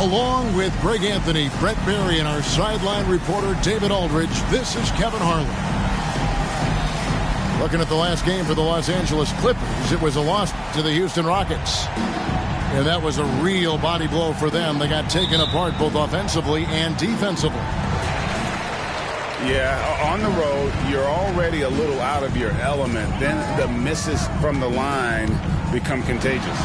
Along with Greg Anthony, Brett Berry, and our sideline reporter David Aldridge, this is Kevin Harlan. Looking at the last game for the Los Angeles Clippers, it was a loss to the Houston Rockets. And that was a real body blow for them. They got taken apart both offensively and defensively. Yeah, on the road, you're already a little out of your element. Then the misses from the line become contagious.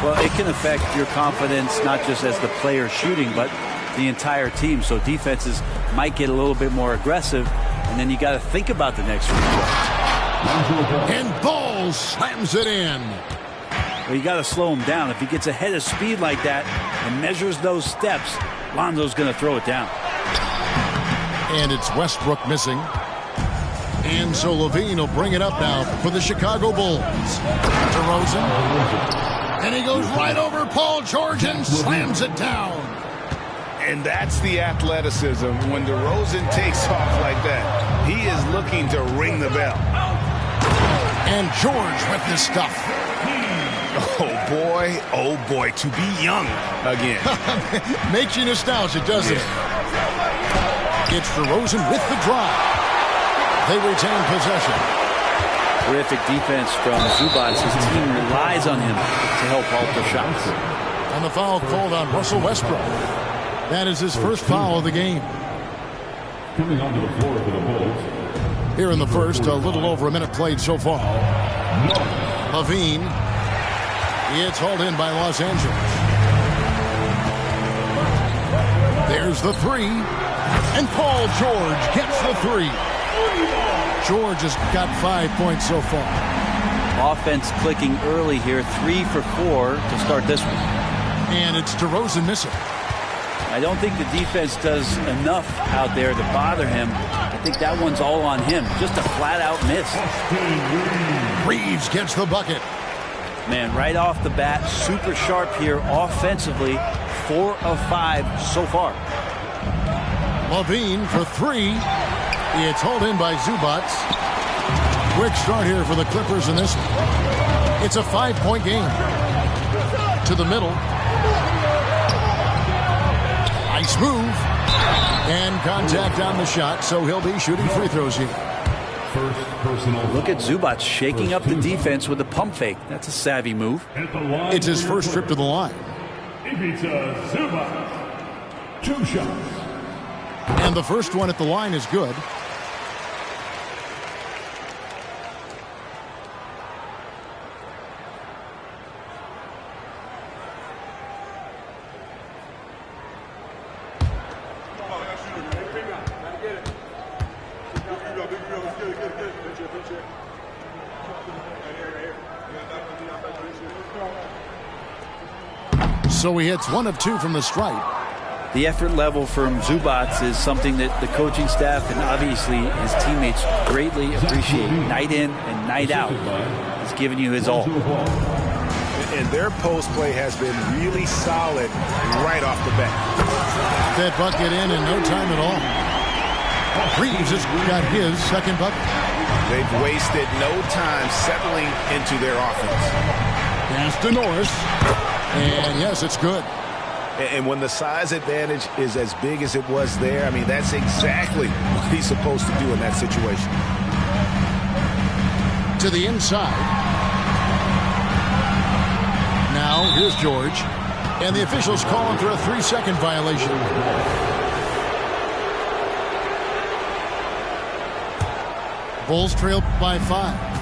Well, it can affect your confidence, not just as the player shooting, but the entire team. So defenses might get a little bit more aggressive, and then you got to think about the next one. And Ball slams it in. Well, you got to slow him down. If he gets ahead of speed like that and measures those steps, Lonzo's going to throw it down. And it's Westbrook missing. And so LaVine will bring it up now for the Chicago Bulls. DeRozan. And he goes right over Paul George and slams it down. And that's the athleticism. When DeRozan takes off like that, he is looking to ring the bell. And George with the stuff. Oh boy, to be young again. Makes you nostalgic, doesn't it? It's DeRozan with the drive. They retain possession. Terrific defense from Zubac. His team relies on him to help alter shots. And the foul called on Russell Westbrook. That is his first foul of the game. Coming onto the floor for the Bulls. Here in the first, a little over a minute played so far. LaVine. It's hauled in by Los Angeles. There's the three. And Paul George gets the three. George has got 5 points so far. Offense clicking early here. 3 for 4 to start this one. And it's DeRozan missing. I don't think the defense does enough out there to bother him. I think that one's all on him. Just a flat-out miss. Reeves gets the bucket. Man, right off the bat, super sharp here offensively. 4 of 5 so far. LaVine for 3. It's hauled in by Zubac. Quick start here for the Clippers in this one. It's a 5-point game. To the middle. Nice move. And contact on the shot, so he'll be shooting free throws here. First personal. Look at Zubac shaking up the defense with a pump fake. That's a savvy move. It's his first trip to the line. Ivica Zubac. 2 shots. And the first one at the line is good. So he hits 1 of 2 from the stripe. The effort level from Zubac is something that the coaching staff and obviously his teammates greatly appreciate. Night in and night out, he's giving you his all. And their post play has been really solid right off the bat. That bucket in no time at all. Reeves has got his second bucket. They've wasted no time settling into their offense. Pass to Norris. And yes, it's good. And when the size advantage is as big as it was there, I mean, that's exactly what he's supposed to do in that situation. To the inside. Now, here's George. And the officials call him for a 3-second violation. Bulls trail by 5.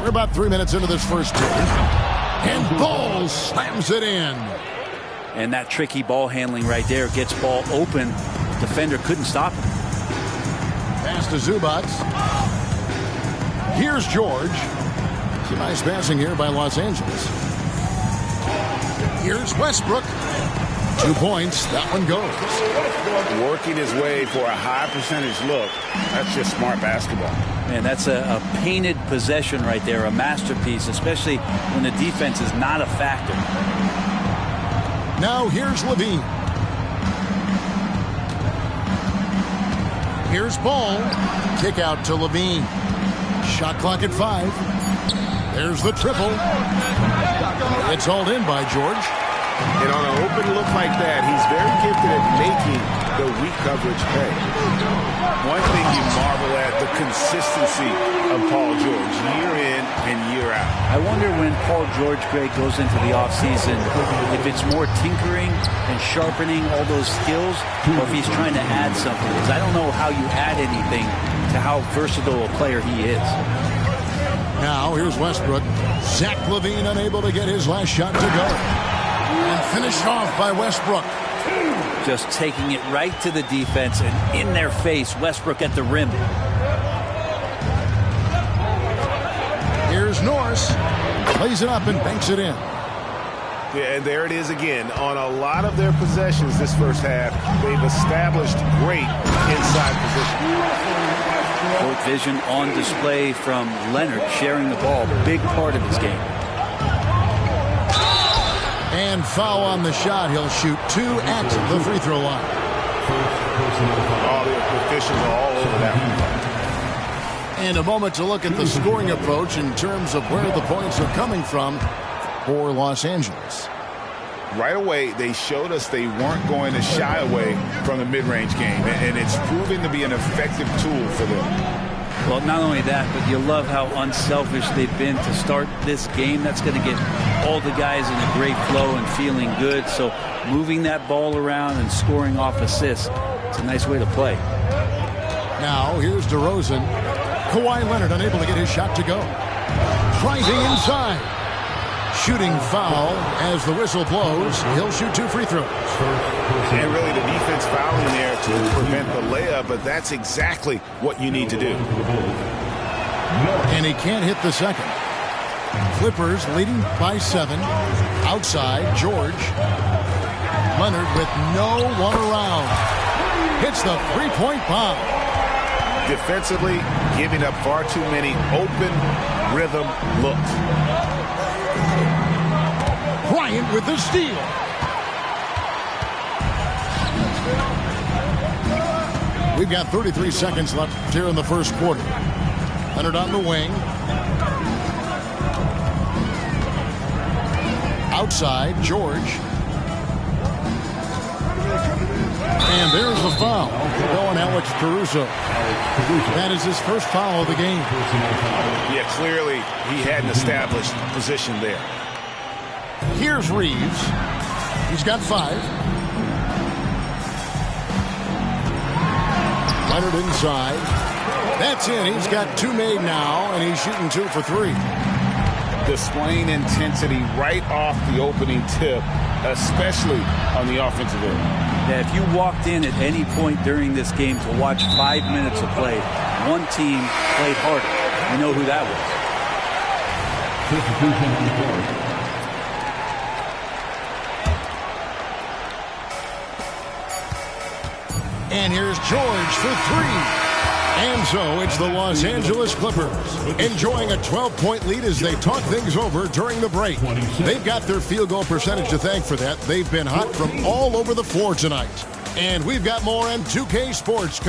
We're about 3 minutes into this first two. And Ball slams it in. And that tricky ball handling right there gets Ball open. The defender couldn't stop him. Pass to Zubac. Here's George. Some nice passing here by Los Angeles. Here's Westbrook. 2 points. That one goes. Working his way for a high percentage look. That's just smart basketball. Man, that's a painted possession right there, a masterpiece, especially when the defense is not a factor. Now here's LaVine. Here's Ball. Kick out to LaVine. Shot clock at 5. There's the triple. It's hauled in by George. And on an open look like that, he's very gifted at making the weak coverage pay. One thing you marvel at, the consistency of Paul George, year in and year out. I wonder when Paul George, Greg, goes into the offseason, if it's more tinkering and sharpening all those skills, or if he's trying to add something. Because I don't know how you add anything to how versatile a player he is. Now, here's Westbrook. Zach LaVine unable to get his last shot to go. And finished off by Westbrook. Just taking it right to the defense and in their face. Westbrook at the rim. Here's Norris. Plays it up and banks it in. Yeah, and there it is again. On a lot of their possessions this first half, they've established great inside position. Court vision on display from Leonard, sharing the ball. Big part of his game. And foul on the shot. He'll shoot 2 at the free throw line. All the officials are all over that. And a moment to look at the scoring approach in terms of where the points are coming from for Los Angeles. Right away, they showed us they weren't going to shy away from the mid-range game, and it's proving to be an effective tool for them. Well, not only that, but you love how unselfish they've been to start this game. That's going to get all the guys in a great flow and feeling good. So moving that ball around and scoring off assists, it's a nice way to play. Now, here's DeRozan. Kawhi Leonard unable to get his shot to go. Driving inside. Shooting foul as the whistle blows. He'll shoot 2 free throws. And really the defense fouling there to prevent the layup, but that's exactly what you need to do. And he can't hit the second. Clippers leading by 7. Outside, George. Leonard with no one around. Hits the three-point bomb. Defensively, giving up far too many open rhythm looks. Bryant with the steal. We've got 33 seconds left here in the first quarter. Leonard on the wing. Outside, George. And there's the foul. Going Alex Caruso. That is his first foul of the game. Yeah, clearly he had an established position there. Here's Reeves. He's got 5. Leonard inside. That's in. He's got 2 made now, and he's shooting 2 for 3. Displaying intensity right off the opening tip, especially on the offensive end. Yeah, if you walked in at any point during this game to watch 5 minutes of play, one team played harder. You know who that was. Substitution on the floor. And here's George for 3. And so it's the Los Angeles Clippers enjoying a 12-point lead as they talk things over during the break. They've got their field goal percentage to thank for that. They've been hot from all over the floor tonight. And we've got more on 2K Sports.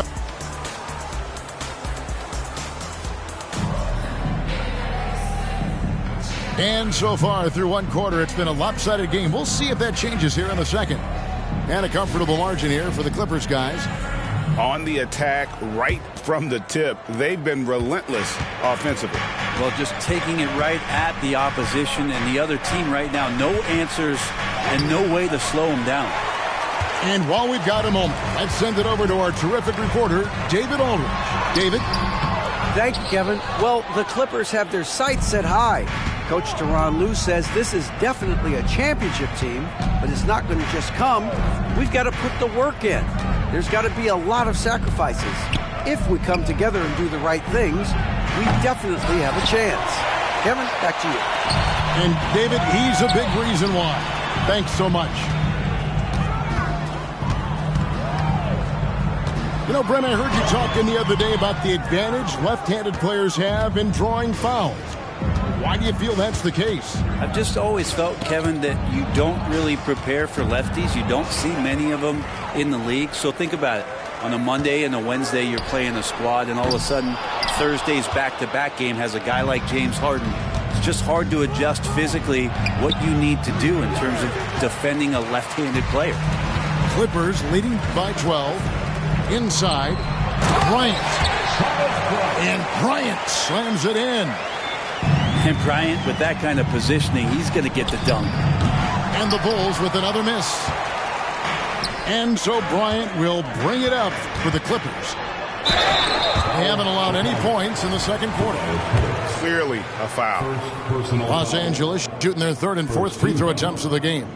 And so far through one quarter, it's been a lopsided game. We'll see if that changes here in the second. And a comfortable margin here for the Clippers guys. On the attack right from the tip, they've been relentless offensively. Well, just taking it right at the opposition and the other team right now. No answers and no way to slow them down. And while we've got a moment, let's send it over to our terrific reporter, David Aldridge. David? Thank you, Kevin. Well, the Clippers have their sights set high. Coach Tyronn Lue says this is definitely a championship team, but it's not going to just come. We've got to put the work in. There's got to be a lot of sacrifices. If we come together and do the right things, we definitely have a chance. Kevin, back to you. And David, he's a big reason why. Thanks so much. You know, Brent, I heard you talking the other day about the advantage left-handed players have in drawing fouls. Why do you feel that's the case? I've just always felt, Kevin, that you don't really prepare for lefties. You don't see many of them in the league. So think about it. On a Monday and a Wednesday, you're playing a squad, and all of a sudden, Thursday's back-to-back game has a guy like James Harden just hard to adjust physically what you need to do in terms of defending a left-handed player. Clippers leading by 12. Inside, Bryant. And Bryant slams it in. And Bryant, with that kind of positioning, he's going to get the dunk. And the Bulls with another miss. And so Bryant will bring it up for the Clippers. They haven't allowed any points in the second quarter. Clearly a foul. Los Angeles shooting their third and fourth free throw attempts of the game.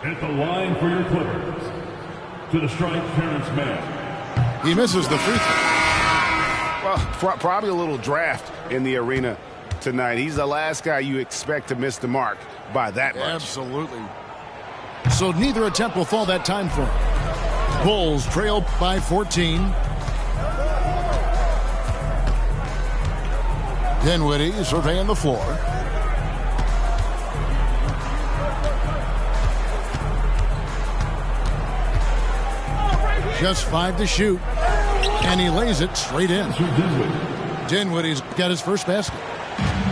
At the line for your Clippers. To the strike, Terrence Mann. He misses the free throw. Well, probably a little draft in the arena tonight. He's the last guy you expect to miss the mark by that much. Absolutely. So neither attempt will fall that time for him. Bulls trail by 14. Dinwiddie surveying the floor. Just 5 to shoot. And he lays it straight in. Dinwiddie's got his first basket.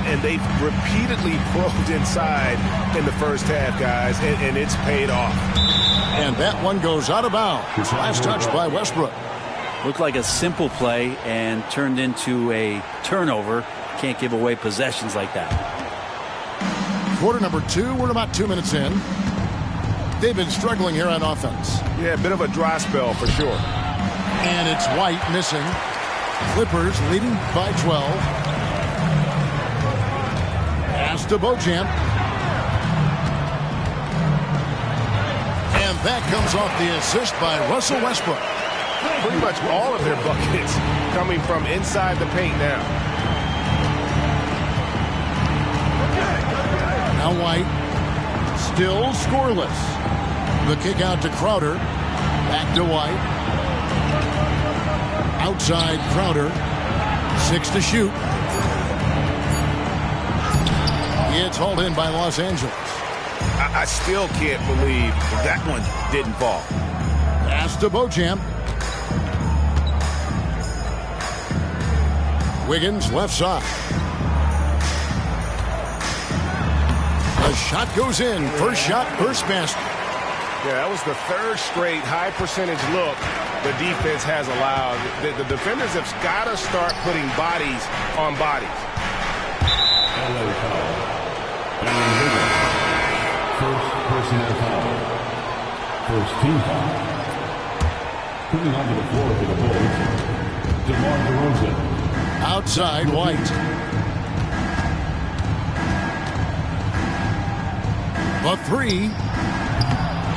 And they've repeatedly probed inside in the first half, guys, and it's paid off. And that one goes out of bounds. Last touch by Westbrook. Looked like a simple play and turned into a turnover. Can't give away possessions like that. Quarter number 2. We're about 2 minutes in. They've been struggling here on offense. Yeah, a bit of a dry spell for sure. And it's White missing. Clippers leading by 12. Pass to Beauchamp. And that comes off the assist by Russell Westbrook. Pretty much all of their buckets coming from inside the paint now. Now White, still scoreless. The kick out to Crowder. Back to White. Outside Crowder. 6 to shoot. It's hauled in by Los Angeles. I still can't believe that one didn't fall. Pass to Beauchamp. Wiggins left side. The shot goes in. First shot, first basket. Yeah, that was the third straight high percentage look the defense has allowed. The defenders have got to start putting bodies on bodies. LA foul. Aaron Wiggins. First personal foul. First team foul. Coming onto the floor for the Bulls, DeMar DeRozan. Outside White. The 3.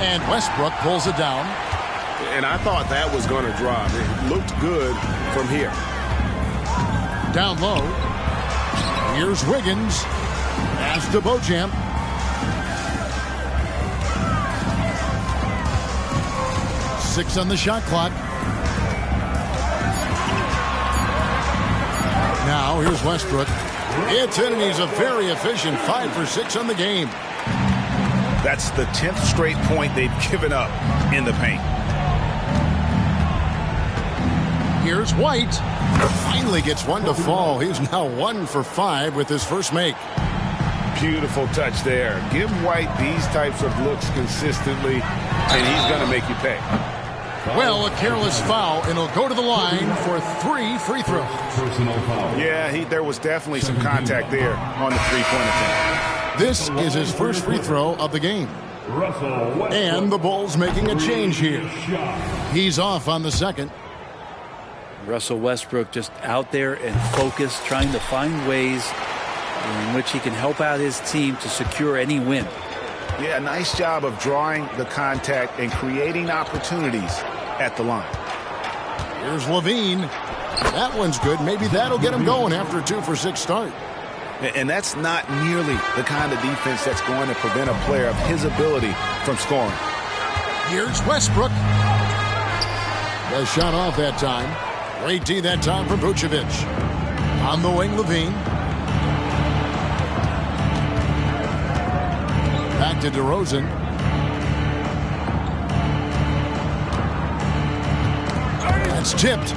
And Westbrook pulls it down. And I thought that was going to drop. It looked good from here. Down low. Here's Wiggins. Pass to Beauchamp. Six on the shot clock. Now here's Westbrook. It's in, and he's a very efficient 5 for 6 on the game. That's the 10th straight point they've given up in the paint. Here's White. Finally gets one to fall. He's now 1 for 5 with his first make. Beautiful touch there. Give White these types of looks consistently, and he's going to make you pay. Well, a careless foul, and he'll go to the line for 3 free throws. Personal foul. Yeah, there was definitely some contact there on the three-point attempt. This is his first free throw of the game. And the Bulls making a change here. He's off on the second. Russell Westbrook just out there and focused, trying to find ways in which he can help out his team to secure any win. Yeah, nice job of drawing the contact and creating opportunities at the line. Here's Levine. That one's good. Maybe that'll get him going after a 2 for 6 start. And that's not nearly the kind of defense that's going to prevent a player of his ability from scoring. Here's Westbrook. The shot off that time. Great D that time from Vucevic. On the wing, Levine. Back to DeRozan. It's tipped.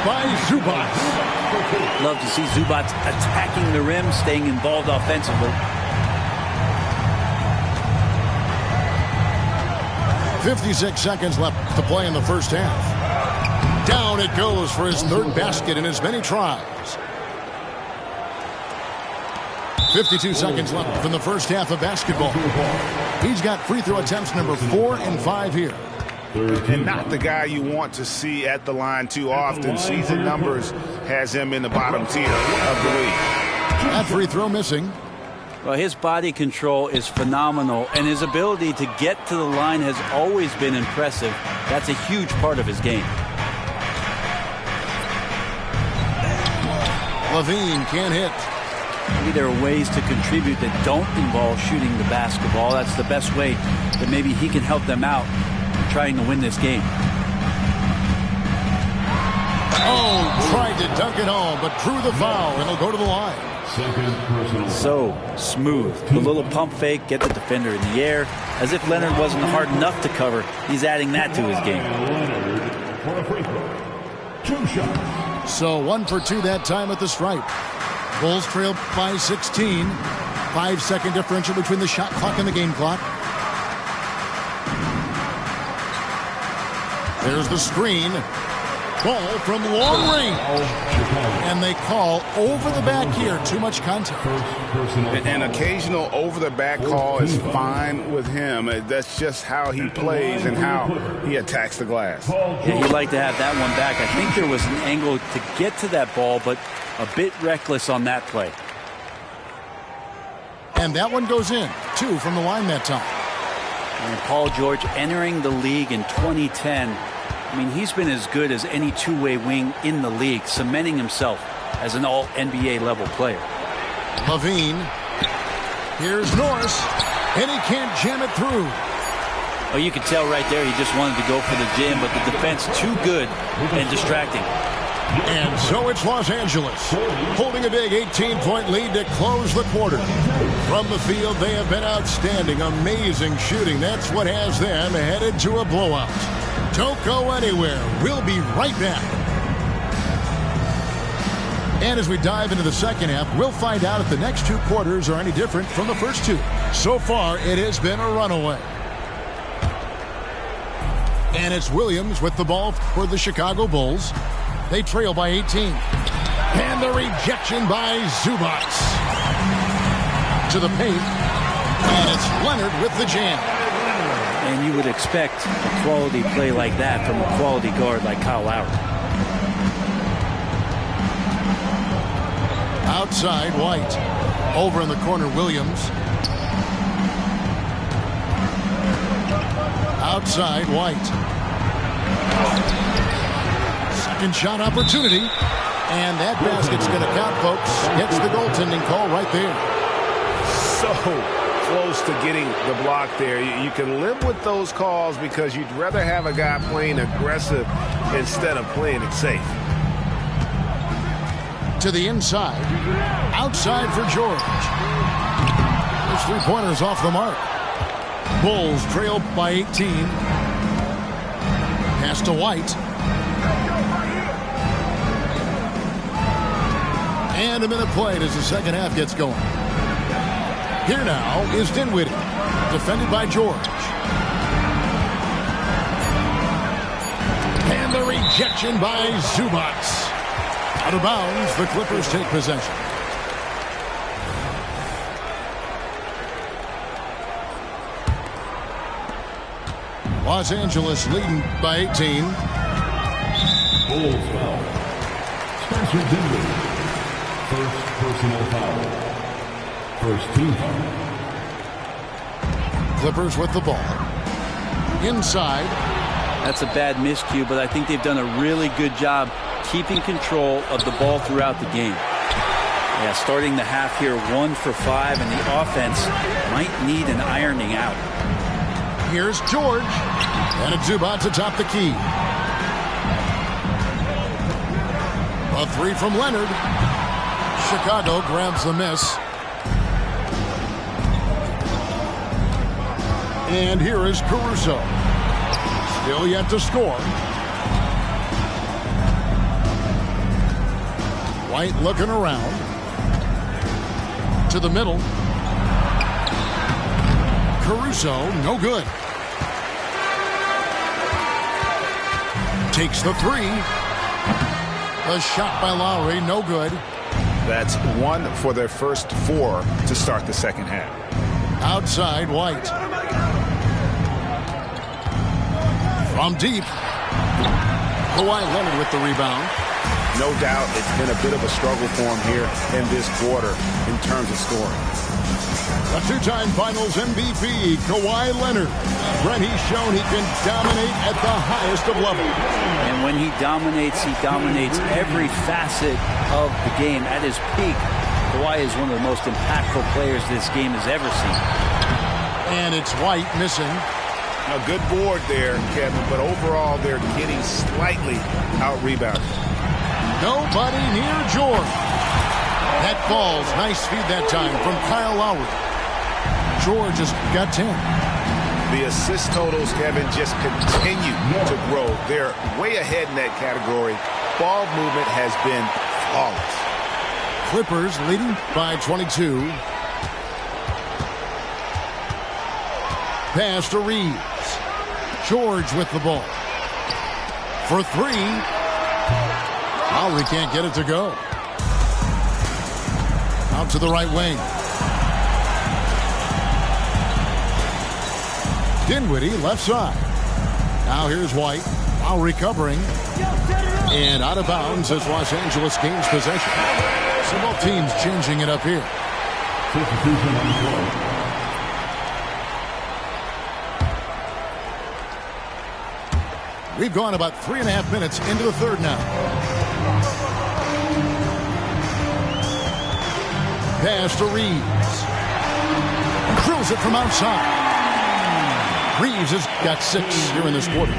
by Zubac. Love to see Zubac attacking the rim, staying involved offensively. 56 seconds left to play in the first half. Down it goes for his third basket in as many tries. 52 seconds left from the first half of basketball. He's got free throw attempts number 4 and 5 here. And not the guy you want to see at the line too often. Season numbers has him in the bottom tier of the league. That free throw missing. Well, his body control is phenomenal, and his ability to get to the line has always been impressive. That's a huge part of his game. Levine can't hit. Maybe there are ways to contribute that don't involve shooting the basketball. That's the best way that maybe he can help them out in trying to win this game. Oh, tried to dunk it home, but drew the foul, and he'll go to the line. So smooth. The little pump fake, get the defender in the air. As if Leonard wasn't hard enough to cover, he's adding that to his game. So 1 for 2 that time at the stripe. Bulls trail by 16. 5-second differential between the shot clock and the game clock. There's the screen. Ball from long range. And they call over the back here. Too much contact. An occasional over-the-back call is fine with him. That's just how he plays and how he attacks the glass. Yeah, he'd like to have that one back. I think there was an angle to get to that ball, but a bit reckless on that play. And that one goes in. 2 from the line that time. And Paul George entering the league in 2010. I mean, he's been as good as any two-way wing in the league, cementing himself as an all-NBA level player. Levine. Here's Norris. And he can't jam it through. Oh, you can tell right there he just wanted to go for the jam, but the defense too good and distracting. And so it's Los Angeles holding a big 18-point lead to close the quarter. From the field, they have been outstanding. Amazing shooting. That's what has them headed to a blowout. Don't go anywhere. We'll be right back. And as we dive into the second half, we'll find out if the next 2 quarters are any different from the first 2. So far, it has been a runaway. And it's Williams with the ball for the Chicago Bulls. They trail by 18. And the rejection by Zubac. To the paint. And it's Leonard with the jam. And you would expect a quality play like that from a quality guard like Kyle Lowry. Outside, White. Over in the corner, Williams. Outside, White. Second shot opportunity. And that basket's going to count, folks. Gets the goaltending call right there. So close to getting the block there. You can live with those calls because you'd rather have a guy playing aggressive instead of playing it safe. To the inside. Outside for George. His three-pointers off the mark. Bulls trail by 18. Pass to White. And a minute played as the second half gets going. Here now is Dinwiddie, defended by George. And the rejection by Zubac. Out of bounds, the Clippers take possession. Los Angeles leading by 18. Bulls foul. Spencer Dinwiddie. First personal foul. First team foul. Clippers with the ball. Inside. That's a bad miscue, but I think they've done a really good job keeping control of the ball throughout the game. Yeah, starting the half here 1 for 5, and the offense might need an ironing out. Here's George. And it's Zubac to top the key. A 3 from Leonard. Chicago grabs the miss. And here is Caruso. Still yet to score. White looking around. To the middle. Caruso, no good. Takes the three. A shot by Lowry, no good. That's 1 for their first 4 to start the second half. Outside, White. From deep. Kawhi Leonard with the rebound. No doubt it's been a bit of a struggle for him here in this quarter in terms of scoring. A two-time Finals MVP, Kawhi Leonard. Brent, he's shown he can dominate at the highest of levels. And when he dominates every facet of the game. At his peak, Kawhi is one of the most impactful players this game has ever seen. And it's White missing. A good board there, Kevin, but overall they're getting slightly out-rebounded. Nobody near George. That falls. Nice feed that time from Kyle Lowry. George has got 10. The assist totals, Kevin, just continue to grow. They're way ahead in that category. Ball movement has been flawless. Clippers leading by 22. Pass to Reeves. George with the ball. For three. Lowry can't get it to go. Out to the right wing. Dinwiddie left side. Now here's White. Lowry covering. And out of bounds as Los Angeles gains possession. So both teams changing it up here. Substitution on the floor. We've gone about 3.5 minutes into the third now. Pass to Reeves. Drills it from outside. Reeves has got 6 here in this quarter.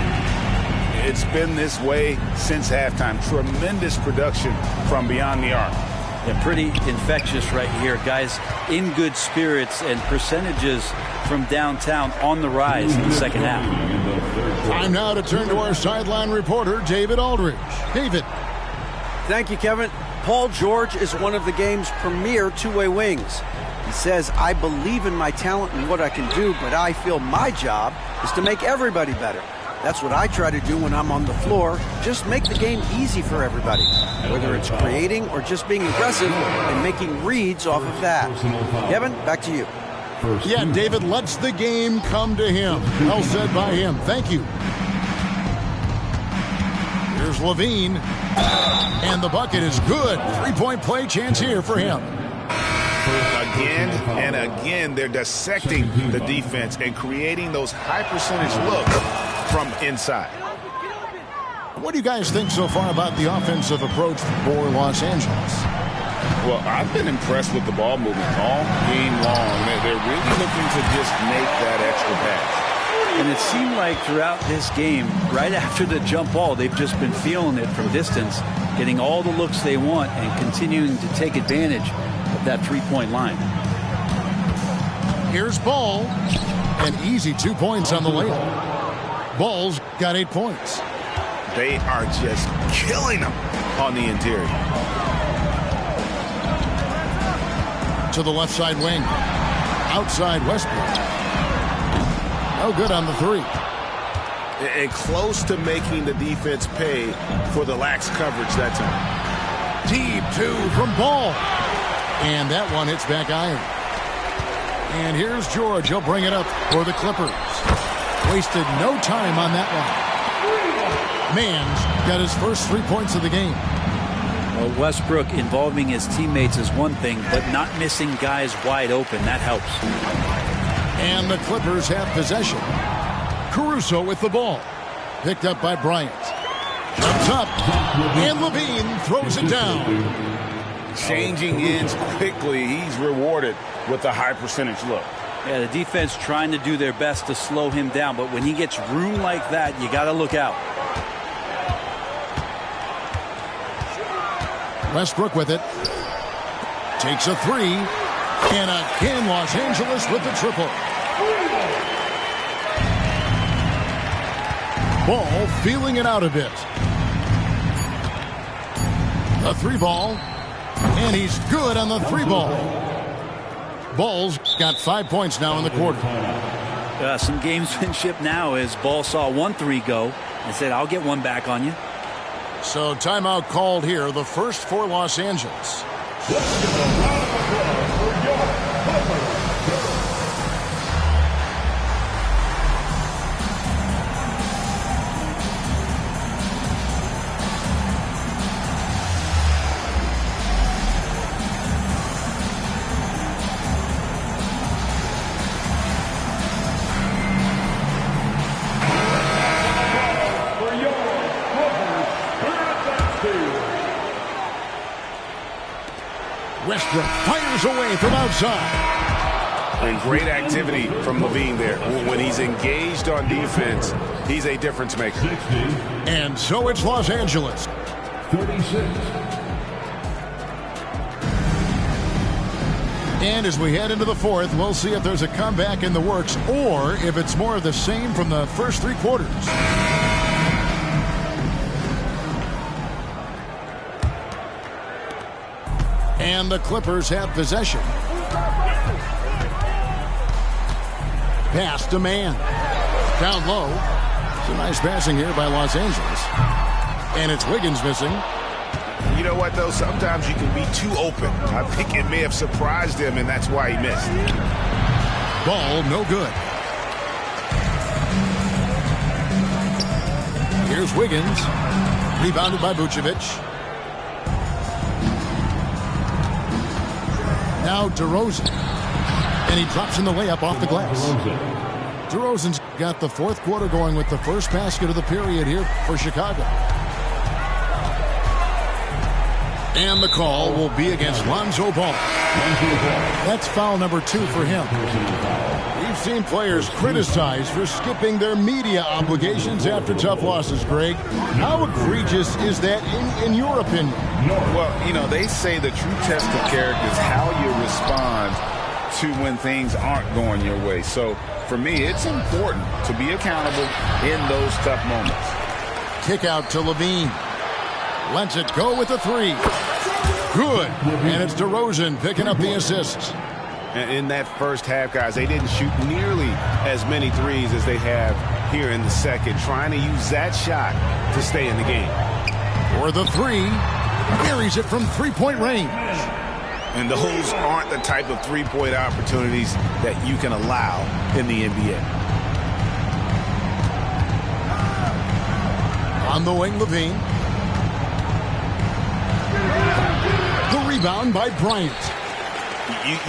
It's been this way since halftime. Tremendous production from beyond the arc. Yeah, pretty infectious right here. Guys in good spirits and percentages from downtown on the rise in the second half. Time now to turn to our sideline reporter, David Aldridge. David. Thank you, Kevin. Paul George is one of the game's premier two-way wings. He says, I believe in my talent and what I can do, but I feel my job is to make everybody better. That's what I try to do when I'm on the floor. Just make the game easy for everybody, whether it's creating or just being aggressive and making reads off of that. Kevin, back to you. Yeah, David lets the game come to him. Well said by him. Thank you. Here's Levine. And the bucket is good. 3-point play chance here for him. Again and again, they're dissecting the defense and creating those high percentage looks from inside. What do you guys think so far about the offensive approach for Los Angeles? Well, I've been impressed with the ball movement all game long. They're really looking to just make that extra pass. And it seemed like throughout this game, right after the jump ball, they've just been feeling it from distance, getting all the looks they want and continuing to take advantage of that three-point line. Here's Ball. An easy 2 points on the layup. Ball's got 8 points. They are just killing them on the interior. To the left side wing. Outside Westbrook. No good on the three. And close to making the defense pay for the lax coverage that time. Deep 2 from Ball. And that one hits back iron. And here's George. He'll bring it up for the Clippers. Wasted no time on that one. Mann's got his first 3 points of the game. Well, Westbrook involving his teammates is one thing, but not missing guys wide open, that helps. And the Clippers have possession. Caruso with the ball. Picked up by Bryant. Jumps up. And Levine throws it down. Changing ends quickly. He's rewarded with a high percentage look. Yeah, the defense trying to do their best to slow him down, but when he gets room like that, you got to look out. Westbrook with it. Takes a three. And again, Los Angeles with the triple. Ball feeling it out a bit. A 3 ball. And he's good on the 3-ball. Ball's got 5 points now in the quarter. Some gamesmanship now as Ball saw 1-3 go and said, I'll get one back on you. So timeout called here, the first for Los Angeles. Let's give a round of applause for your Clippers. Westbrook fires away from outside. And great activity from Levine there. When he's engaged on defense, he's a difference maker. 60. And so it's Los Angeles. 36. And as we head into the fourth, we'll see if there's a comeback in the works or if it's more of the same from the first 3 quarters. And the Clippers have possession. Pass to man. Down low. Some nice passing here by Los Angeles. And it's Wiggins missing. You know what, though? Sometimes you can be too open. I think it may have surprised him, and that's why he missed. Ball no good. Here's Wiggins. Rebounded by Vucevic. Now DeRozan. And he drops in the layup off the glass. DeRozan's got the fourth quarter going with the first basket of the period here for Chicago. And the call will be against Lonzo Ball. That's foul number 2 for him. We've seen players criticized for skipping their media obligations after tough losses, Greg. How egregious is that in your opinion? Well, you know, they say the true test of character is how you respond to when things aren't going your way. So, for me, it's important to be accountable in those tough moments. Kick out to Levine. Lets it go with the 3. Good. And it's DeRozan picking up the assist. In that first half, guys, they didn't shoot nearly as many threes as they have here in the second, trying to use that shot to stay in the game. For the 3, carries it from 3-point range. And those aren't the type of three-point opportunities that you can allow in the NBA. On the wing, Levine. The rebound by Bryant.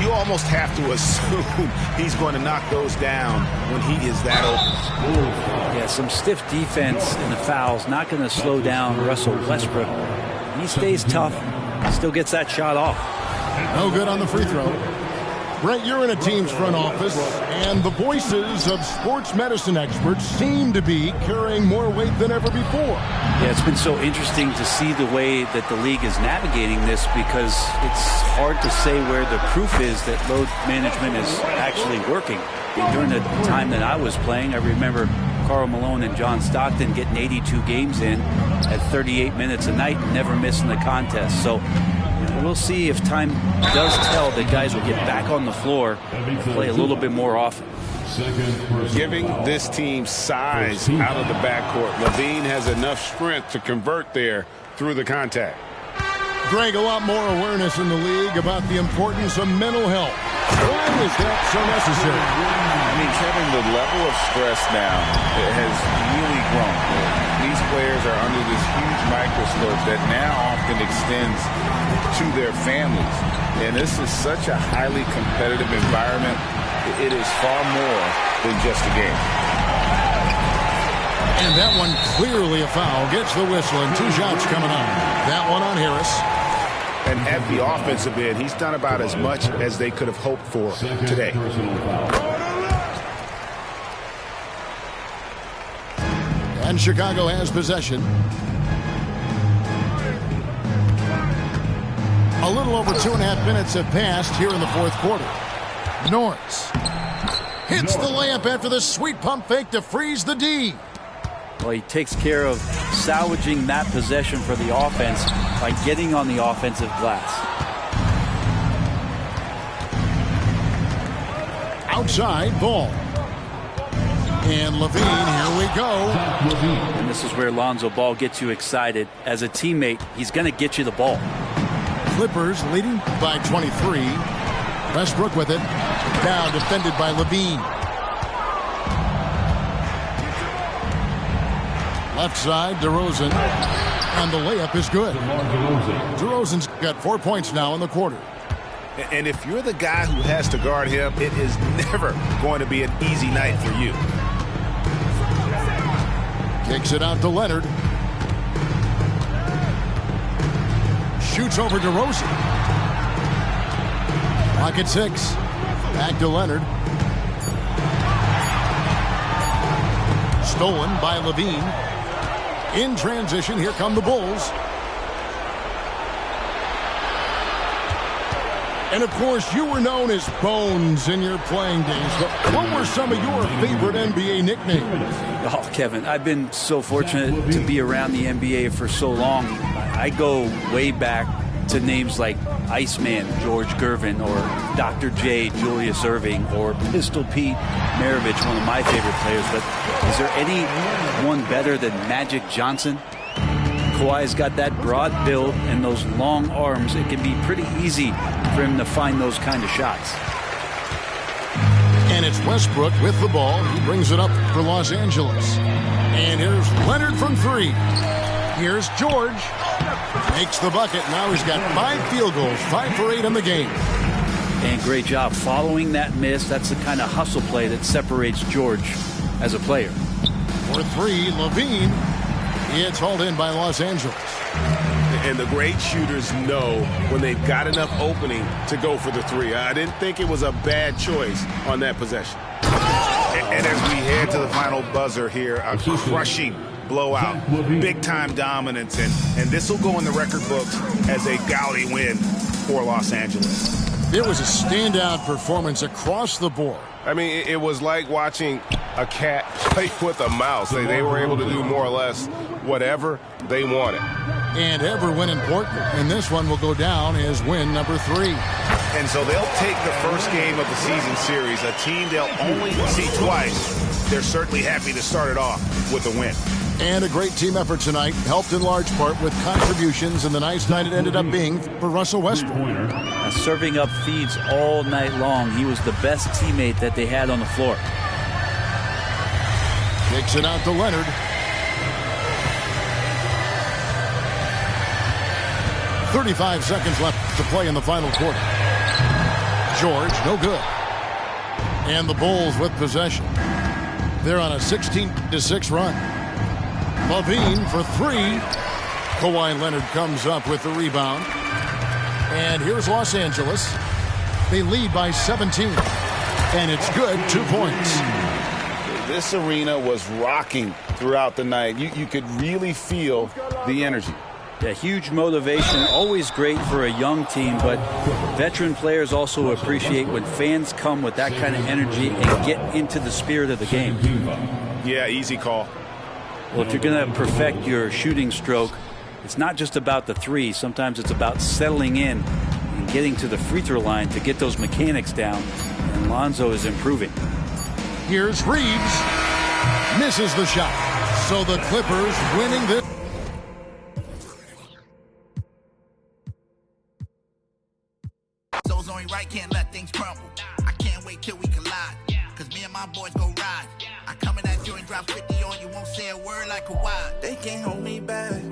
You almost have to assume he's going to knock those down when he is that open. Yeah, some stiff defense in the fouls. Not going to slow down Russell Westbrook. He stays tough. Still gets that shot off. No good on the free throw. Brent, you're in a team's front office, and the voices of sports medicine experts seem to be carrying more weight than ever before. Yeah, it's been so interesting to see the way that the league is navigating this because it's hard to say where the proof is that load management is actually working. During the time that I was playing, I remember Karl Malone and John Stockton getting 82 games in at 38 minutes a night and never missing the contest. So we'll see if time does tell that guys will get back on the floor and play a little bit more often. Giving this team size out of the backcourt. Levine has enough strength to convert there through the contact. Greg, a lot more awareness in the league about the importance of mental health. Why is that so necessary? I mean, Kevin, the level of stress now has really grown. These players are under this huge microscope that now often extends to their families. And this is such a highly competitive environment. It is far more than just a game. And that one clearly a foul. Gets the whistle and 2 shots coming up. That one on Harris. And at the offensive end, he's done about as much as they could have hoped for today. And Chicago has possession. A little over 2.5 minutes have passed here in the fourth quarter. Norris hits the layup after the sweet pump fake to freeze the D. Well, he takes care of salvaging that possession for the offense by getting on the offensive glass. outside, ball. And Levine, here we go. And this is where Lonzo Ball gets you excited. As a teammate, he's going to get you the ball. Clippers leading by 23. Westbrook with it. Now defended by Levine. Left side, DeRozan. And the layup is good. DeRozan's got 4 points now in the quarter. And if you're the guy who has to guard him, it is never going to be an easy night for you. Kicks it out to Leonard. Shoots over DeRozan. Clock at 6. Back to Leonard. Stolen by Levine. In transition, here come the Bulls. And, of course, you were known as Bones in your playing days. But what were some of your favorite NBA nicknames? Oh, Kevin, I've been so fortunate to be around the NBA for so long. I go way back to names like Iceman, George Gervin, or Dr. J, Julius Erving, or Pistol Pete Maravich, one of my favorite players. But is there anyone better than Magic Johnson? Kawhi's got that broad build and those long arms. It can be pretty easy for him to find those kind of shots. And it's Westbrook with the ball. He brings it up for Los Angeles. And here's Leonard from 3. Here's George. Makes the bucket. Now he's got 5 field goals, 5 for 8 in the game. And great job following that miss. That's the kind of hustle play that separates George as a player. For 3, Levine. It's hauled in by Los Angeles. And the great shooters know when they've got enough opening to go for the 3. I didn't think it was a bad choice on that possession. And as we head to the final buzzer here, a crushing blowout, big-time dominance, and this will go in the record books as a gaudy win for Los Angeles. It was a standout performance across the board. I mean, it was like watching a cat play with a mouse. They were able to do more or less whatever they wanted. And every win important. And this one will go down as win number 3. And so they'll take the first game of the season series, a team they'll only see twice. They're certainly happy to start it off with a win. And a great team effort tonight, helped in large part with contributions, and the nice night it ended up being for Russell Westbrook. Serving up feeds all night long. He was the best teammate that they had on the floor. Takes it out to Leonard. .35 seconds left to play in the final quarter. George, no good. And the Bulls with possession. They're on a 16-6 run. Levine for 3. Kawhi Leonard comes up with the rebound. And here's Los Angeles. They lead by 17. And it's good, 2 points. This arena was rocking throughout the night. You could really feel the energy. Yeah, huge motivation, always great for a young team, but veteran players also appreciate when fans come with that kind of energy and get into the spirit of the game. Yeah, easy call. Well, if you're going to perfect your shooting stroke, it's not just about the 3. Sometimes it's about settling in and getting to the free throw line to get those mechanics down, and Lonzo is improving. Here's Reeves. Misses the shot. So the Clippers winning this. So's only right, can't let things crumble. I can't wait till we collide. Cause me and my boys go ride. I come in that joint, drop 50 on you, won't say a word like Kawhi. They can't hold me back.